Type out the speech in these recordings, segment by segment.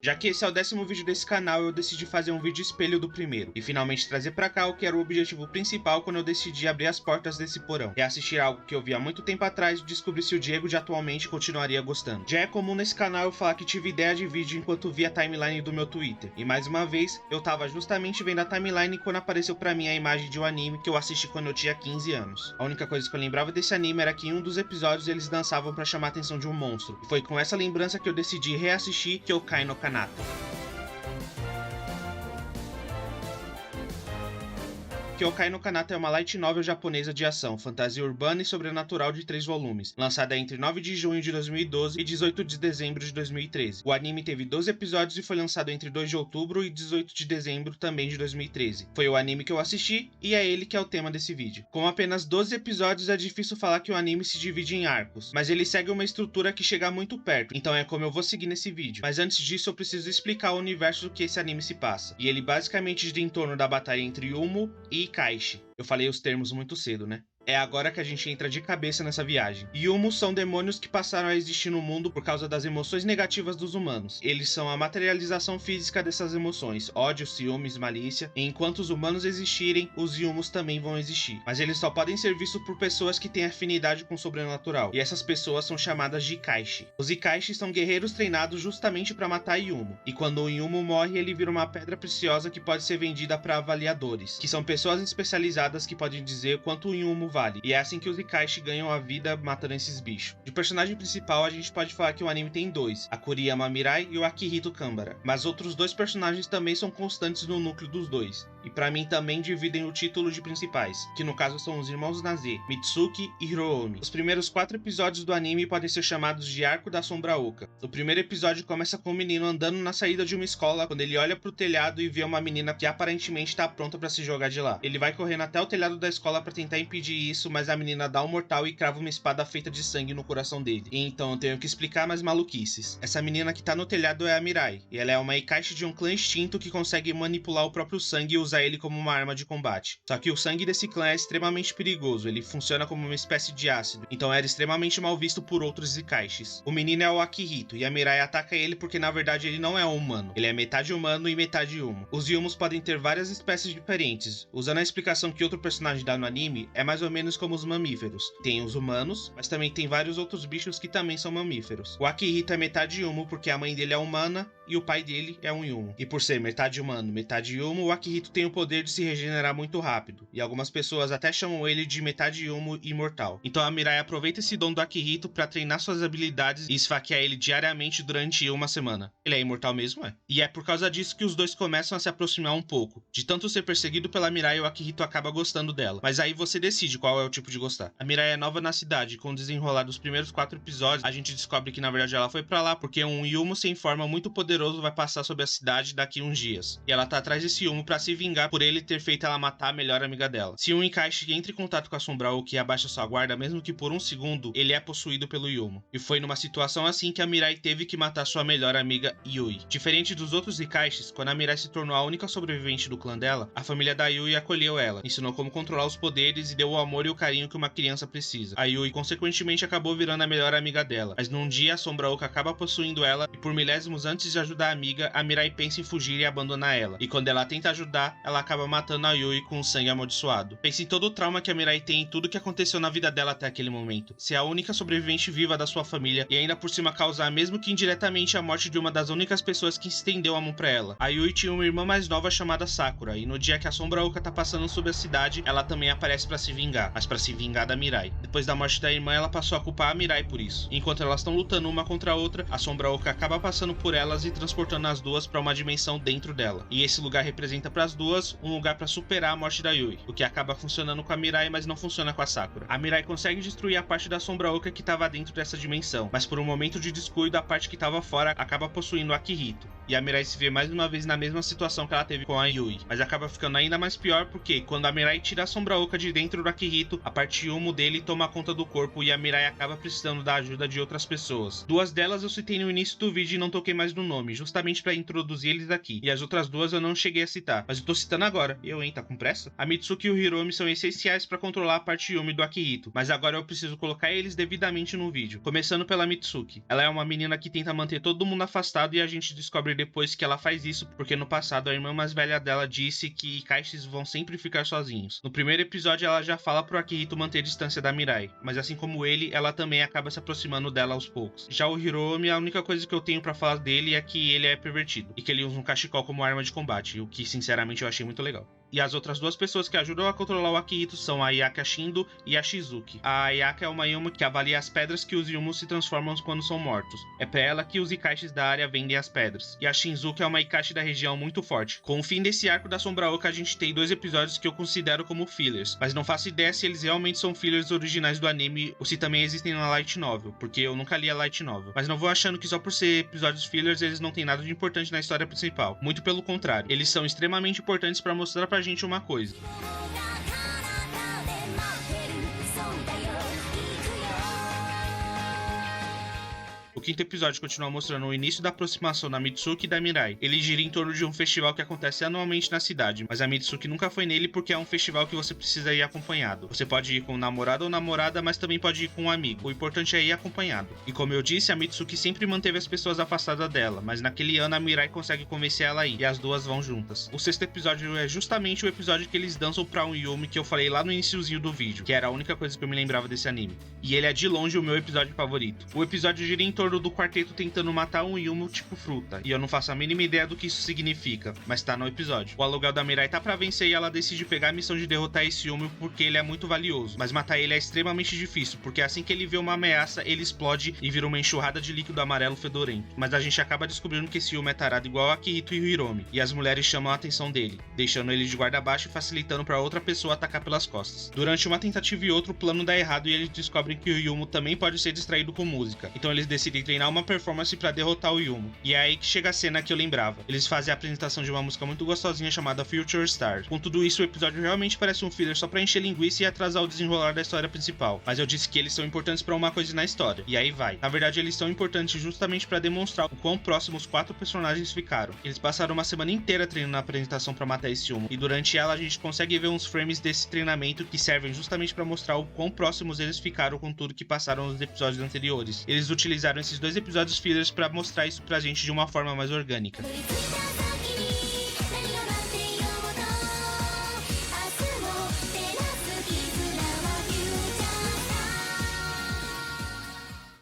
Já que esse é o 10º vídeo desse canal, eu decidi fazer um vídeo espelho do primeiro, e finalmente trazer pra cá o que era o objetivo principal quando eu decidi abrir as portas desse porão. É assistir algo que eu vi há muito tempo atrás e descobrir se o Diego de atualmente continuaria gostando. Já é comum nesse canal eu falar que tive ideia de vídeo enquanto via a timeline do meu Twitter, e mais uma vez, eu tava justamente vendo a timeline quando apareceu pra mim a imagem de um anime que eu assisti quando eu tinha 15 anos. A única coisa que eu lembrava desse anime era que em um dos episódios eles dançavam pra chamar a atenção de um monstro, e foi com essa lembrança que eu decidi reassistir Kyokai no Kanata. Kyokai no Kanata é uma light novel japonesa de ação, fantasia urbana e sobrenatural de 3 volumes, lançada entre 9 de junho de 2012 e 18 de dezembro de 2013. O anime teve 12 episódios e foi lançado entre 2 de outubro e 18 de dezembro também de 2013. Foi o anime que eu assisti e é ele que é o tema desse vídeo. Com apenas 12 episódios é difícil falar que o anime se divide em arcos, mas ele segue uma estrutura que chega muito perto, então é como eu vou seguir nesse vídeo. Mas antes disso eu preciso explicar o universo do que esse anime se passa, e ele basicamente gira em torno da batalha entre Yumo e Kaishi. Eu falei os termos muito cedo, né? É agora que a gente entra de cabeça nessa viagem. Yumos são demônios que passaram a existir no mundo por causa das emoções negativas dos humanos. Eles são a materialização física dessas emoções, ódio, ciúmes, malícia, e enquanto os humanos existirem, os Yumos também vão existir. Mas eles só podem ser vistos por pessoas que têm afinidade com o sobrenatural, e essas pessoas são chamadas de Ikaishi. Os Ikaishi são guerreiros treinados justamente para matar Yumo, e quando o Yumo morre, ele vira uma pedra preciosa que pode ser vendida para avaliadores, que são pessoas especializadas que podem dizer quanto o Yumo vale. E é assim que os Ikaishi ganham a vida matando esses bichos. De personagem principal, a gente pode falar que o anime tem dois, a Kuriyama Mirai e o Akihito Kambara. Mas outros dois personagens também são constantes no núcleo dos dois, e pra mim também dividem o título de principais, que no caso são os irmãos Naze, Mitsuki e Hiroomi. Os primeiros 4 episódios do anime podem ser chamados de Arco da Sombra Oca. O primeiro episódio começa com o menino andando na saída de uma escola, quando ele olha pro telhado e vê uma menina que aparentemente tá pronta pra se jogar de lá. Ele vai correndo até o telhado da escola pra tentar impedir isso, mas a menina dá um mortal e crava uma espada feita de sangue no coração dele. E então eu tenho que explicar mais maluquices. Essa menina que tá no telhado é a Mirai, e ela é uma Ikaishi de um clã extinto que consegue manipular o próprio sangue e usar ele como uma arma de combate. Só que o sangue desse clã é extremamente perigoso, ele funciona como uma espécie de ácido, então era extremamente mal visto por outros Ikaishis. O menino é o Akihito, e a Mirai ataca ele porque na verdade ele não é um humano, ele é metade humano e metade Yumo. Os Yumos podem ter várias espécies diferentes. Usando a explicação que outro personagem dá no anime, é mais ou menos como os mamíferos. Tem os humanos, mas também tem vários outros bichos que também são mamíferos. O Akihito é metade Yumo porque a mãe dele é humana e o pai dele é um Yumo. E por ser metade humano, metade Yumo, o Akihito tem o poder de se regenerar muito rápido. E algumas pessoas até chamam ele de metade Yumo imortal. Então a Mirai aproveita esse dom do Akihito para treinar suas habilidades e esfaquear ele diariamente durante uma semana. Ele é imortal mesmo, é? E é por causa disso que os dois começam a se aproximar um pouco. De tanto ser perseguido pela Mirai, o Akihito acaba gostando dela. Mas aí você decide qual é o tipo de gostar. A Mirai é nova na cidade, e com o desenrolar dos primeiros 4 episódios, a gente descobre que na verdade ela foi pra lá porque um Yumo sem forma muito poderoso vai passar sobre a cidade daqui uns dias. E ela tá atrás desse Yumo pra se vingar por ele ter feito ela matar a melhor amiga dela. Se um Ikaishi entra em contato com a Sombra Oca e abaixa sua guarda, mesmo que por um segundo, ele é possuído pelo Yumo. E foi numa situação assim que a Mirai teve que matar sua melhor amiga Yui. Diferente dos outros Ikaishis, quando a Mirai se tornou a única sobrevivente do clã dela, a família da Yui acolheu ela, ensinou como controlar os poderes e deu o amor e o carinho que uma criança precisa. A Yui consequentemente acabou virando a melhor amiga dela, mas num dia a Sombra Oca acaba possuindo ela e por milésimos antes de ajudar a amiga, a Mirai pensa em fugir e abandonar ela. E quando ela tenta ajudar, ela acaba matando a Yui com o sangue amaldiçoado. Pense em todo o trauma que a Mirai tem e tudo que aconteceu na vida dela até aquele momento. Ser a única sobrevivente viva da sua família e ainda por cima causar, mesmo que indiretamente, a morte de uma das únicas pessoas que estendeu a mão pra ela. A Yui tinha uma irmã mais nova chamada Sakura, e no dia que a Sombra Oca tá passando sobre a cidade, ela também aparece pra se vingar, mas pra se vingar da Mirai. Depois da morte da irmã, ela passou a culpar a Mirai por isso. Enquanto elas estão lutando uma contra a outra, a Sombra Oca acaba passando por elas e transportando as duas pra uma dimensão dentro dela. E esse lugar representa pras duas um lugar pra superar a morte da Yui, o que acaba funcionando com a Mirai, mas não funciona com a Sakura. A Mirai consegue destruir a parte da Sombra Oca que estava dentro dessa dimensão, mas por um momento de descuido, a parte que estava fora acaba possuindo o Akihito. E a Mirai se vê mais uma vez na mesma situação que ela teve com a Yui, mas acaba ficando ainda mais pior porque quando a Mirai tira a Sombra Oca de dentro do Akihito, a parte Yumo dele toma conta do corpo e a Mirai acaba precisando da ajuda de outras pessoas. Duas delas eu citei no início do vídeo e não toquei mais no nome, justamente para introduzir eles aqui. E as outras duas eu não cheguei a citar, mas eu tô citando agora. Eu, hein, tá com pressa? A Mitsuki e o Hiroomi são essenciais para controlar a parte Yumi do Akihito, mas agora eu preciso colocar eles devidamente no vídeo. Começando pela Mitsuki. Ela é uma menina que tenta manter todo mundo afastado e a gente descobre depois que ela faz isso, porque no passado a irmã mais velha dela disse que Ikaishis vão sempre ficar sozinhos. No primeiro episódio ela já fala pro Akihito manter distância da Mirai, mas assim como ele, ela também acaba se aproximando dela aos poucos. Já o Hiromi, a única coisa que eu tenho pra falar dele é que ele é pervertido, e que ele usa um cachecol como arma de combate, o que sinceramente eu achei muito legal. E as outras duas pessoas que ajudam a controlar o Akihito são a Ayaka Shindo e a Shizuki. A Ayaka é uma Yuma que avalia as pedras que os Yumos se transformam quando são mortos. É pra ela que os Ikaishis da área vendem as pedras. E a Shinzuki é uma Ikashi da região muito forte. Com o fim desse arco da Sombra Oca, a gente tem 2 episódios que eu considero como fillers, mas não faço ideia se eles realmente são fillers originais do anime ou se também existem na Light Novel, porque eu nunca li a Light Novel. Mas não vou achando que só por ser episódios fillers eles não têm nada de importante na história principal. Muito pelo contrário, eles são extremamente importantes pra mostrar pra gente uma coisa. O quinto episódio continua mostrando o início da aproximação da Mitsuki e da Mirai. Ele gira em torno de um festival que acontece anualmente na cidade, mas a Mitsuki nunca foi nele porque é um festival que você precisa ir acompanhado. Você pode ir com um namorado ou namorada, mas também pode ir com um amigo. O importante é ir acompanhado. E como eu disse, a Mitsuki sempre manteve as pessoas afastadas dela, mas naquele ano a Mirai consegue convencer ela a ir, e as duas vão juntas. O sexto episódio é justamente o episódio que eles dançam pra um Yumi que eu falei lá no iniciozinho do vídeo, que era a única coisa que eu me lembrava desse anime. E ele é de longe o meu episódio favorito. O episódio gira em torno do quarteto tentando matar um Yumo tipo fruta, e eu não faço a mínima ideia do que isso significa, mas tá no episódio. O aluguel da Mirai tá pra vencer e ela decide pegar a missão de derrotar esse Yumo porque ele é muito valioso, mas matar ele é extremamente difícil, porque assim que ele vê uma ameaça, ele explode e vira uma enxurrada de líquido amarelo fedorento. Mas a gente acaba descobrindo que esse Yumo é tarado igual a Akihito e o Hiromi, e as mulheres chamam a atenção dele, deixando ele de guarda baixo e facilitando pra outra pessoa atacar pelas costas. Durante uma tentativa e outra, o plano dá errado e eles descobrem que o Yumo também pode ser distraído com música, então eles decidem treinar uma performance pra derrotar o Yumo. E é aí que chega a cena que eu lembrava. Eles fazem a apresentação de uma música muito gostosinha chamada Future Star. Com tudo isso, o episódio realmente parece um filler só pra encher linguiça e atrasar o desenrolar da história principal. Mas eu disse que eles são importantes pra uma coisa na história. E aí vai. Na verdade, eles são importantes justamente pra demonstrar o quão próximos os 4 personagens ficaram. Eles passaram uma semana inteira treinando a apresentação pra matar esse Yumo. E durante ela a gente consegue ver uns frames desse treinamento que servem justamente pra mostrar o quão próximos eles ficaram com tudo que passaram nos episódios anteriores. Eles utilizaram esses 2 episódios fillers pra mostrar isso pra gente de uma forma mais orgânica.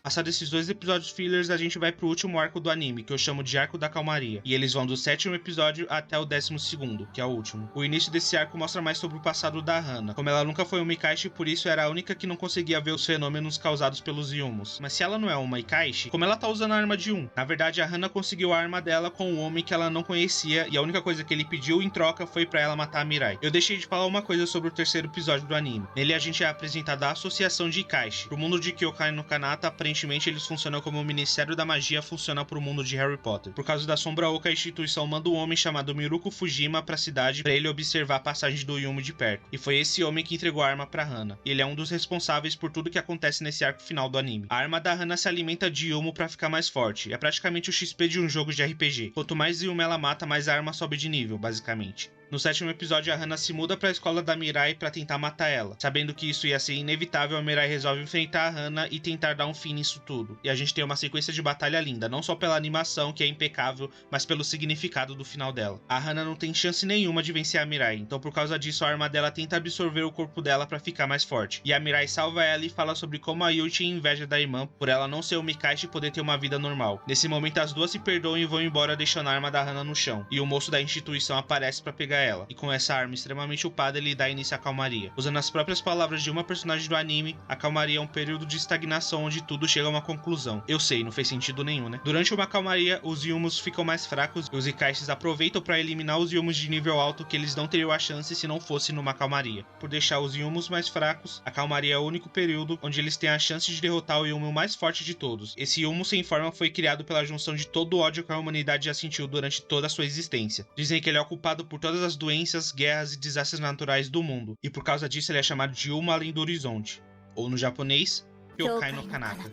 Passados esses 2 episódios fillers, a gente vai pro último arco do anime, que eu chamo de Arco da Calmaria. E eles vão do 7º episódio até o 12º, que é o último. O início desse arco mostra mais sobre o passado da Hana. Como ela nunca foi uma Ikaishi, por isso era a única que não conseguia ver os fenômenos causados pelos Yumos. Mas se ela não é uma Ikaishi, como ela tá usando a arma de um? Na verdade, a Hana conseguiu a arma dela com um homem que ela não conhecia, e a única coisa que ele pediu em troca foi pra ela matar a Mirai. Eu deixei de falar uma coisa sobre o 3º episódio do anime. Nele a gente é apresentado a associação de Ikaishi. Pro mundo de Kyokai no Kanata, aparentemente eles funcionam como o Ministério da Magia funciona pro mundo de Harry Potter. Por causa da Sombra Oca, a instituição manda um homem chamado Miruko Fujima pra cidade pra ele observar a passagem do Yumo de perto. E foi esse homem que entregou a arma pra Hana. Ele é um dos responsáveis por tudo que acontece nesse arco final do anime. A arma da Hana se alimenta de Yumo pra ficar mais forte. É praticamente o XP de um jogo de RPG. Quanto mais Yumo ela mata, mais a arma sobe de nível, basicamente. No 7º episódio, a Hana se muda pra escola da Mirai pra tentar matar ela. Sabendo que isso ia ser inevitável, a Mirai resolve enfrentar a Hana e tentar dar um fim nisso tudo. E a gente tem uma sequência de batalha linda, não só pela animação, que é impecável, mas pelo significado do final dela. A Hana não tem chance nenhuma de vencer a Mirai, então por causa disso a arma dela tenta absorver o corpo dela pra ficar mais forte. E a Mirai salva ela e fala sobre como a Yu tinha inveja da irmã por ela não ser uma Ikaishi e poder ter uma vida normal. Nesse momento as duas se perdoam e vão embora deixando a arma da Hana no chão. E o moço da instituição aparece pra pegar ela, e com essa arma extremamente upada ele dá início à calmaria. Usando as próprias palavras de uma personagem do anime, a calmaria é um período de estagnação onde tudo chega a uma conclusão. Eu sei, não fez sentido nenhum, né? Durante uma calmaria, os Yumos ficam mais fracos e os Ikaishis aproveitam para eliminar os Yumos de nível alto que eles não teriam a chance se não fosse numa calmaria. Por deixar os Yumos mais fracos, a calmaria é o único período onde eles têm a chance de derrotar o Yumo mais forte de todos. Esse Yumo sem forma foi criado pela junção de todo o ódio que a humanidade já sentiu durante toda a sua existência. Dizem que ele é o culpado por todas as doenças, guerras e desastres naturais do mundo, e por causa disso ele é chamado de Uma Além do Horizonte, ou no japonês, Kyokai no Kanata.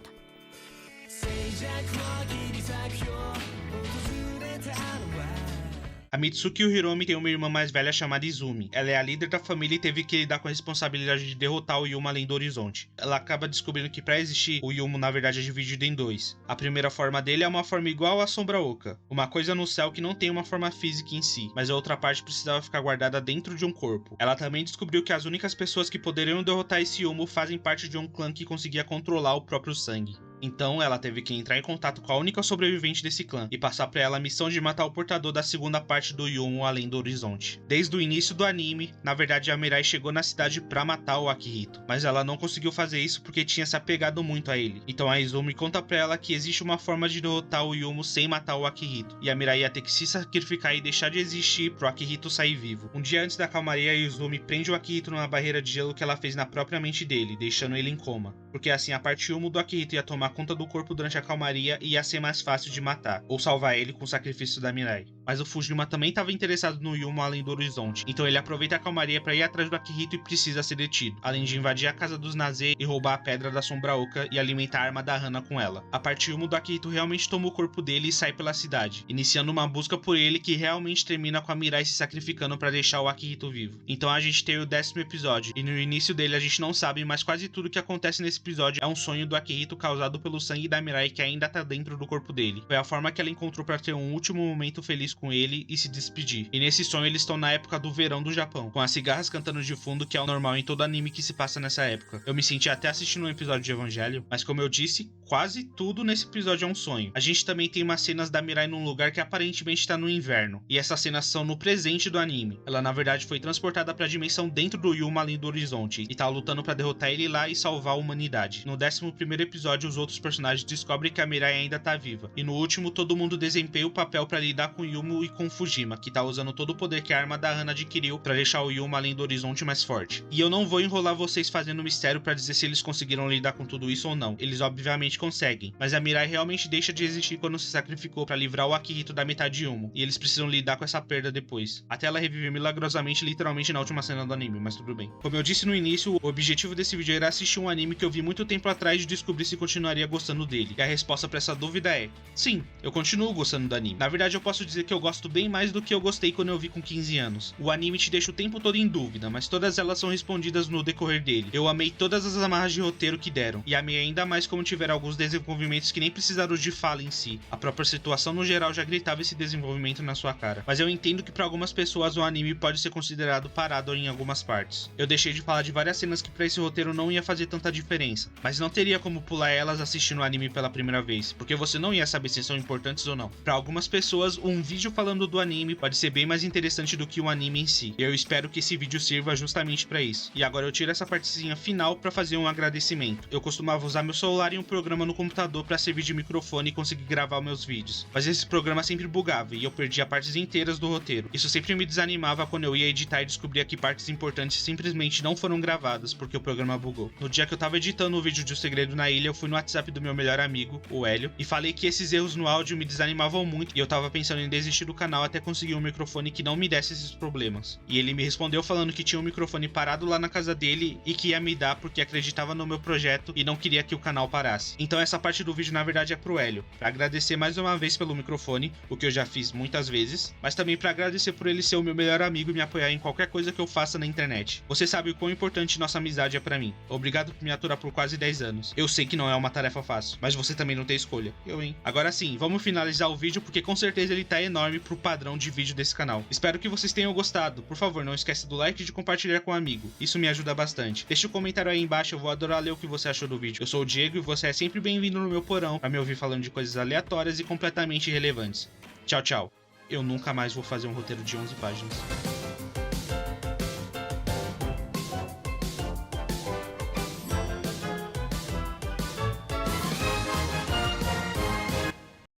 A Mitsuki Hiromi tem uma irmã mais velha chamada Izumi. Ela é a líder da família e teve que lidar com a responsabilidade de derrotar o Yumo além do horizonte. Ela acaba descobrindo que para existir, o Yumo na verdade é dividido em dois. A primeira forma dele é uma forma igual à Sombra Oca, uma coisa no céu que não tem uma forma física em si, mas a outra parte precisava ficar guardada dentro de um corpo. Ela também descobriu que as únicas pessoas que poderiam derrotar esse Yumo fazem parte de um clã que conseguia controlar o próprio sangue. Então ela teve que entrar em contato com a única sobrevivente desse clã e passar para ela a missão de matar o portador da segunda parte do Yumo além do horizonte. Desde o início do anime, na verdade a Mirai chegou na cidade para matar o Akihito, mas ela não conseguiu fazer isso porque tinha se apegado muito a ele. Então a Izumi conta para ela que existe uma forma de derrotar o Yumo sem matar o Akihito, e a Mirai ia ter que se sacrificar e deixar de existir pro Akihito sair vivo. Um dia antes da calmaria, a Izumi prende o Akihito numa barreira de gelo que ela fez na própria mente dele, deixando ele em coma, porque assim a parte Yumo do Akihito ia tomar conta do corpo durante a calmaria e ia ser mais fácil de matar, ou salvar ele com o sacrifício da Mirai. Mas o Fujima também estava interessado no Yumo além do horizonte, então ele aproveita a calmaria para ir atrás do Akihito e precisa ser detido, além de invadir a casa dos Naze e roubar a pedra da Sombra Oca e alimentar a arma da Hana com ela. A parte Yumo do Akihito realmente toma o corpo dele e sai pela cidade, iniciando uma busca por ele que realmente termina com a Mirai se sacrificando para deixar o Akihito vivo. Então a gente tem o 10º episódio, e no início dele a gente não sabe, mas quase tudo que acontece nesse episódio é um sonho do Akihito causado pelo sangue da Mirai que ainda tá dentro do corpo dele. Foi a forma que ela encontrou para ter um último momento feliz com ele e se despedir. E nesse sonho eles estão na época do verão do Japão, com as cigarras cantando de fundo, que é o normal em todo anime que se passa nessa época. Eu me senti até assistindo um episódio de Evangelho, mas como eu disse, quase tudo nesse episódio é um sonho. A gente também tem umas cenas da Mirai num lugar que aparentemente tá no inverno, e essas cenas são no presente do anime. Ela na verdade foi transportada pra dimensão dentro do Yumo além do horizonte, e tá lutando pra derrotar ele lá e salvar a humanidade. No 11º episódio, os outros personagens descobrem que a Mirai ainda tá viva, e no último todo mundo desempenha o papel pra lidar com o Yumo e com o Fujima, que tá usando todo o poder que a arma da Hana adquiriu pra deixar o Yumo além do horizonte mais forte. E eu não vou enrolar vocês fazendo mistério pra dizer se eles conseguiram lidar com tudo isso ou não. Eles obviamente conseguem, mas a Mirai realmente deixa de existir quando se sacrificou pra livrar o Akihito da metade Yumo, e eles precisam lidar com essa perda depois, até ela reviver milagrosamente literalmente na última cena do anime, mas tudo bem. Como eu disse no início, o objetivo desse vídeo era assistir um anime que eu vi muito tempo atrás e descobrir se continuaria gostando dele. E a resposta pra essa dúvida é: sim, eu continuo gostando do anime. Na verdade eu posso dizer que eu gosto bem mais do que eu gostei quando eu vi com 15 anos. O anime te deixa o tempo todo em dúvida, mas todas elas são respondidas no decorrer dele. Eu amei todas as amarras de roteiro que deram, e amei ainda mais como tiveram alguns desenvolvimentos que nem precisaram de fala em si. A própria situação no geral já gritava esse desenvolvimento na sua cara. Mas eu entendo que para algumas pessoas o anime pode ser considerado parado em algumas partes. Eu deixei de falar de várias cenas que para esse roteiro não ia fazer tanta diferença, mas não teria como pular elas assistindo o anime pela primeira vez, porque você não ia saber se são importantes ou não. Para algumas pessoas, um vídeo falando do anime pode ser bem mais interessante do que o anime em si, e eu espero que esse vídeo sirva justamente para isso. E agora eu tiro essa partezinha final para fazer um agradecimento. Eu costumava usar meu celular e um programa no computador para servir de microfone e conseguir gravar meus vídeos, mas esse programa sempre bugava e eu perdia partes inteiras do roteiro. Isso sempre me desanimava quando eu ia editar e descobria que partes importantes simplesmente não foram gravadas porque o programa bugou. No dia que eu tava editando o vídeo de O Segredo na Ilha, eu fui no WhatsApp do meu melhor amigo, o Hélio, e falei que esses erros no áudio me desanimavam muito e eu tava pensando em desistir do canal até conseguir um microfone que não me desse esses problemas. E ele me respondeu falando que tinha um microfone parado lá na casa dele e que ia me dar porque acreditava no meu projeto e não queria que o canal parasse. Então essa parte do vídeo na verdade é pro Hélio, pra agradecer mais uma vez pelo microfone, o que eu já fiz muitas vezes, mas também pra agradecer por ele ser o meu melhor amigo e me apoiar em qualquer coisa que eu faça na internet. Você sabe o quão importante nossa amizade é pra mim. Obrigado por me aturar por quase 10 anos. Eu sei que não é uma tarefa fácil, mas você também não tem escolha. Eu, hein? Agora sim, vamos finalizar o vídeo porque com certeza ele tá enorme pro padrão de vídeo desse canal. Espero que vocês tenham gostado. Por favor, não esquece do like e de compartilhar com um amigo. Isso me ajuda bastante. Deixa um comentário aí embaixo, eu vou adorar ler o que você achou do vídeo. Eu sou o Diego e você é sempre bem-vindo no meu porão pra me ouvir falando de coisas aleatórias e completamente irrelevantes. Tchau, tchau. Eu nunca mais vou fazer um roteiro de 11 páginas.